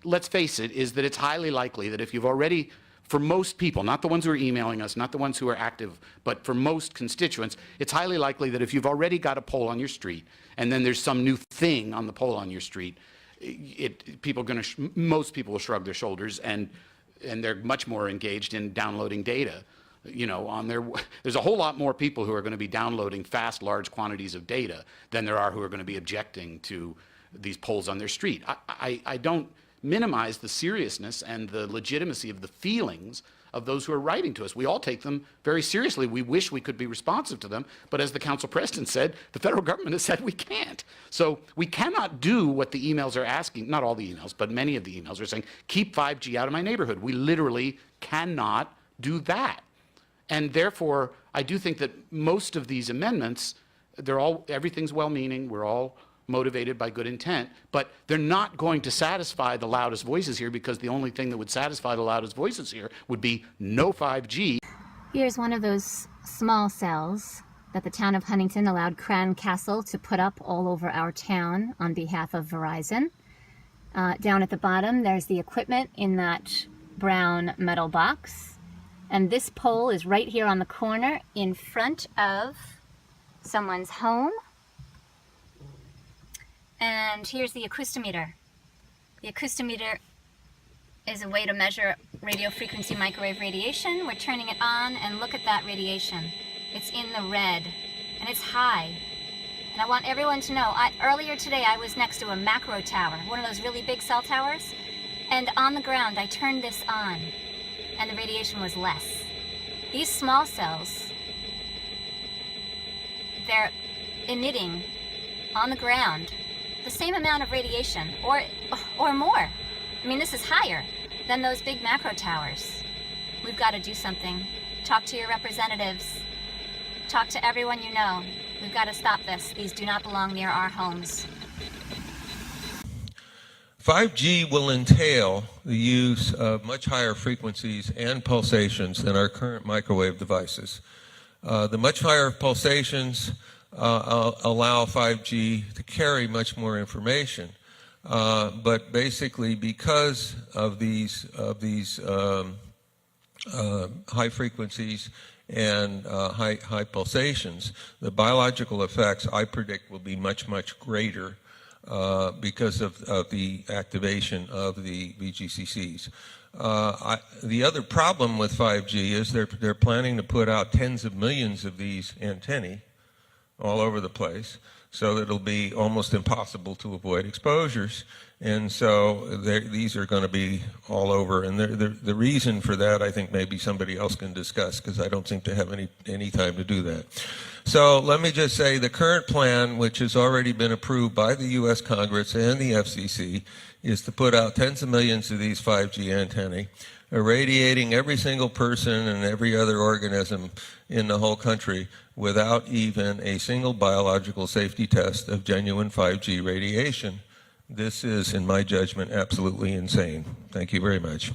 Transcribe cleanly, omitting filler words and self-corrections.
let's face it, is that it's highly likely that if you've already, for most people, not the ones who are emailing us, not the ones who are active, but for most constituents, it's highly likely that if you've already got a pole on your street and then there's some new thing on the pole on your street, most people will shrug their shoulders, and they're much more engaged in downloading data. You know, there's a whole lot more people who are going to be downloading fast, large quantities of data than there are who are going to be objecting to these poles on their street. I don't minimize the seriousness and the legitimacy of the feelings of those who are writing to us. We all take them very seriously. We wish we could be responsive to them, but as the Council President said, the federal government has said we can't. So we cannot do what the emails are asking, not all the emails, but many of the emails are saying, keep 5G out of my neighborhood. We literally cannot do that. And therefore, I do think that most of these amendments, everything's well-meaning, we're all motivated by good intent, but they're not going to satisfy the loudest voices here, because the only thing that would satisfy the loudest voices here would be no 5G. Here's one of those small cells that the town of Huntington allowed Crown Castle to put up all over our town on behalf of Verizon. Down at the bottom, there's the equipment in that brown metal box. And this pole is right here on the corner in front of someone's home. And here's the acoustometer. The acoustometer is a way to measure radio frequency microwave radiation. We're turning it on, and look at that radiation. It's in the red, and it's high. And I want everyone to know, earlier today I was next to a macro tower, one of those really big cell towers, and on the ground I turned this on, and the radiation was less. These small cells, they're emitting on the ground the same amount of radiation, or more. I mean, this is higher than those big macro towers. We've got to do something. Talk to your representatives. Talk to everyone you know. We've got to stop this. These do not belong near our homes. 5G will entail the use of much higher frequencies and pulsations than our current microwave devices. The much higher pulsations allow 5G to carry much more information, but basically because of these high frequencies and high pulsations, the biological effects I predict will be much greater because of the activation of the VGCCs. The other problem with 5G is they're planning to put out tens of millions of these antennae all over the place, so that it'll be almost impossible to avoid exposures. And so these are going to be all over. And the reason for that, I think maybe somebody else can discuss, because I don't think they have any time to do that. So let me just say the current plan, which has already been approved by the U.S. Congress and the FCC, is to put out tens of millions of these 5G antennae, irradiating every single person and every other organism in the whole country without even a single biological safety test of genuine 5G radiation. This is, in my judgment, absolutely insane. Thank you very much.